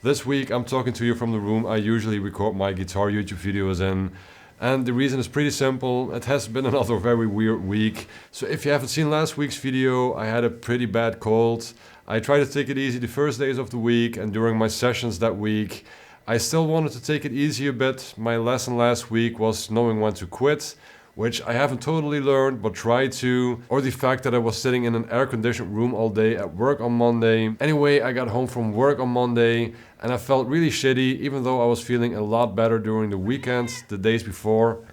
This week I'm talking to you from the room I usually record my guitar YouTube videos in. And the reason is pretty simple. It has been another very weird week. So if you haven't seen last week's video, I had a pretty bad cold. I tried to take it easy the first days of the week, and during my sessions that week, I still wanted to take it easy a bit. My lesson last week was knowing when to quit, which I haven't totally learned, but tried to. Or the fact that I was sitting in an air-conditioned room all day at work on Monday. Anyway, I got home from work on Monday and I felt really shitty, even though I was feeling a lot better during the weekend, the days before.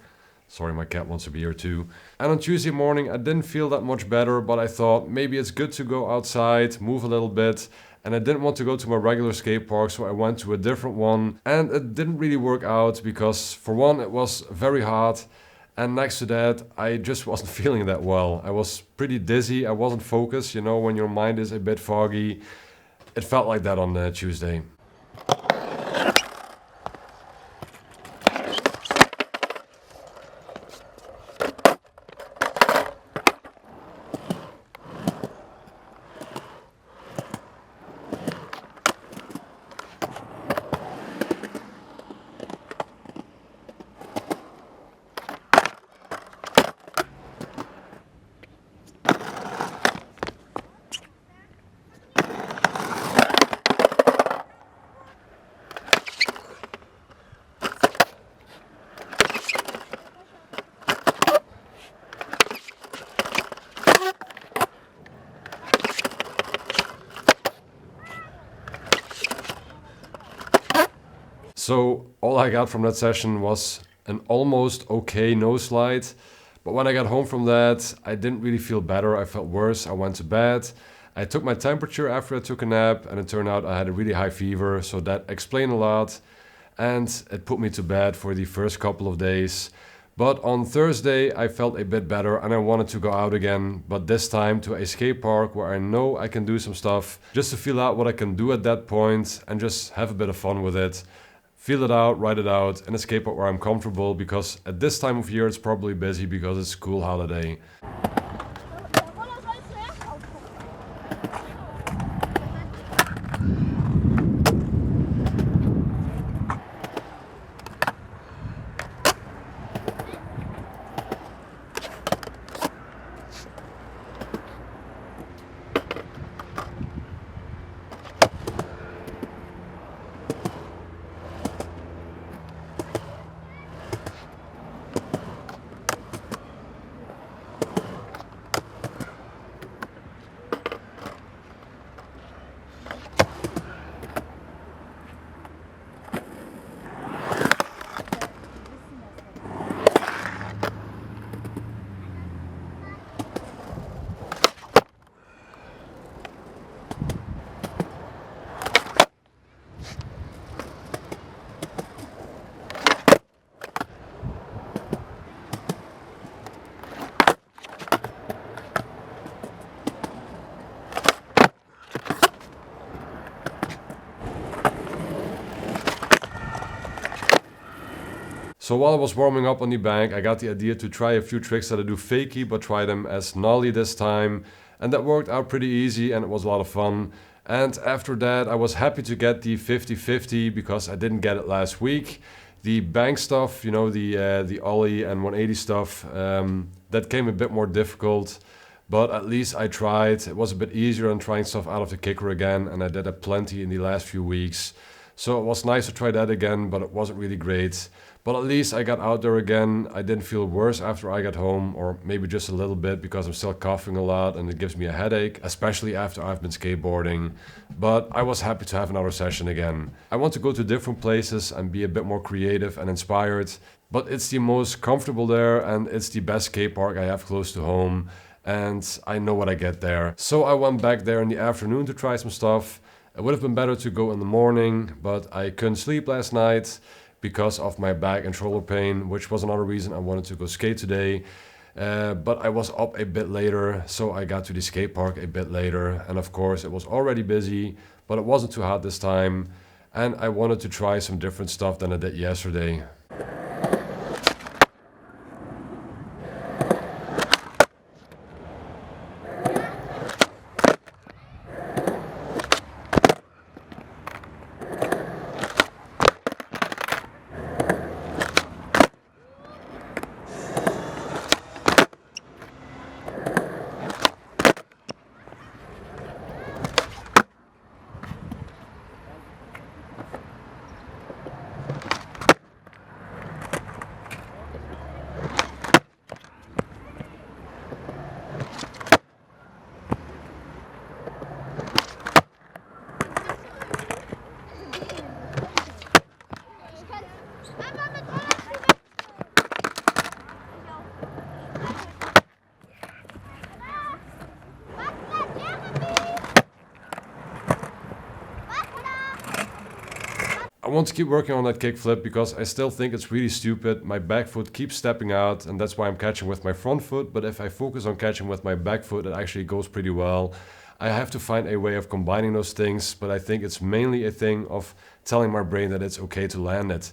Sorry, my cat wants to be here too. And on Tuesday morning, I didn't feel that much better, but I thought maybe it's good to go outside, move a little bit. And I didn't want to go to my regular skate park, so I went to a different one. And it didn't really work out because, for one, it was very hot. And next to that, I just wasn't feeling that well. I was pretty dizzy, I wasn't focused, when your mind is a bit foggy. It felt like that on Tuesday. So all I got from that session was an almost okay no slide. But when I got home from that, I didn't really feel better. I felt worse. I went to bed. I took my temperature after I took a nap, and it turned out I had a really high fever. So that explained a lot. And it put me to bed for the first couple of days. But on Thursday, I felt a bit better and I wanted to go out again, but this time to a skate park where I know I can do some stuff, just to feel out what I can do at that point and just have a bit of fun with it. Feel it out, ride it out, and escape out where I'm comfortable, because at this time of year it's probably busy because it's school holiday. So while I was warming up on the bank, I got the idea to try a few tricks that I do fakey, but try them as nollie this time. And that worked out pretty easy and it was a lot of fun. And after that, I was happy to get the 50-50 because I didn't get it last week. The bank stuff, the ollie and 180 stuff, that came a bit more difficult. But at least I tried. It was a bit easier than trying stuff out of the kicker again. And I did it plenty in the last few weeks. So it was nice to try that again, but it wasn't really great. But at least I got out there again. I didn't feel worse after I got home, or maybe just a little bit because I'm still coughing a lot and it gives me a headache, especially after I've been skateboarding. But I was happy to have another session again. I want to go to different places and be a bit more creative and inspired, but it's the most comfortable there and it's the best skate park I have close to home. And I know what I get there. So I went back there in the afternoon to try some stuff. It would have been better to go in the morning, but I couldn't sleep last night because of my back and shoulder pain, which was another reason I wanted to go skate today. But I was up a bit later, so I got to the skate park a bit later. And of course, it was already busy, but it wasn't too hot this time. And I wanted to try some different stuff than I did yesterday. I want to keep working on that kickflip because I still think it's really stupid. My back foot keeps stepping out, and that's why I'm catching with my front foot. But if I focus on catching with my back foot, it actually goes pretty well. I have to find a way of combining those things, but I think it's mainly a thing of telling my brain that it's okay to land it.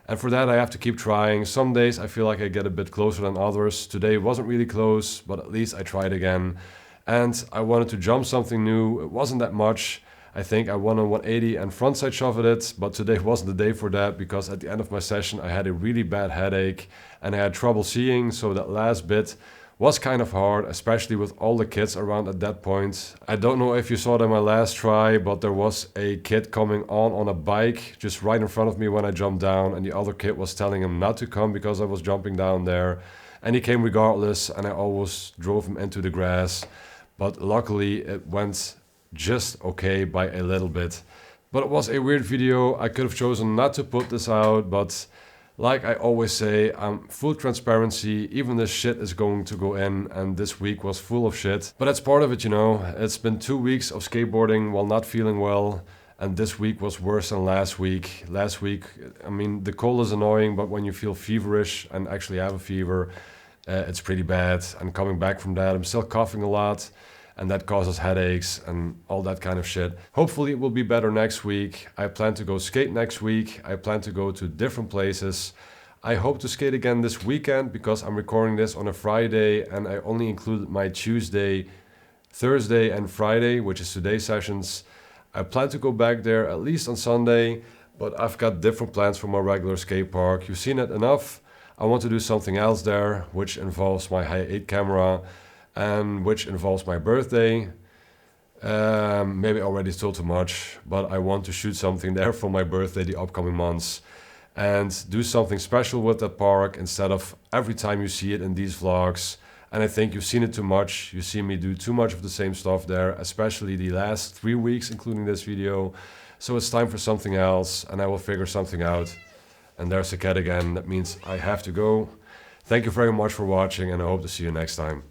And for that, I have to keep trying. Some days I feel like I get a bit closer than others. Today wasn't really close, but at least I tried again. And I wanted to jump something new. It wasn't that much. I think I won on 180 and frontside shuffled it, but today wasn't the day for that because at the end of my session I had a really bad headache and I had trouble seeing, so that last bit was kind of hard, especially with all the kids around at that point. I don't know if you saw that my last try, but there was a kid coming on a bike just right in front of me when I jumped down, and the other kid was telling him not to come because I was jumping down there. And he came regardless, and I almost drove him into the grass. But luckily it went just okay by a little bit. But it was a weird video. I could have chosen not to put this out, but like I always say, I'm full transparency. Even this shit is going to go in, and this week was full of shit. But that's part of it, you know. It's been 2 weeks of skateboarding while not feeling well, and this week was worse than last week. Last week, I mean, the cold is annoying, but when you feel feverish and actually have a fever, it's pretty bad. And coming back from that, I'm still coughing a lot, and that causes headaches and all that kind of shit. Hopefully it will be better next week. I plan to go skate next week. I plan to go to different places. I hope to skate again this weekend because I'm recording this on a Friday and I only included my Tuesday, Thursday and Friday, which is today's sessions. I plan to go back there at least on Sunday, but I've got different plans for my regular skate park. You've seen it enough. I want to do something else there, which involves my High 8 camera, and which involves my birthday. Maybe I already told too much, but I want to shoot something there for my birthday the upcoming months and do something special with that park instead of every time you see it in these vlogs. And I think you've seen it too much. You see me do too much of the same stuff there, especially the last 3 weeks, including this video. So it's time for something else, and I will figure something out. And there's the cat again. That means I have to go. Thank you very much for watching, and I hope to see you next time.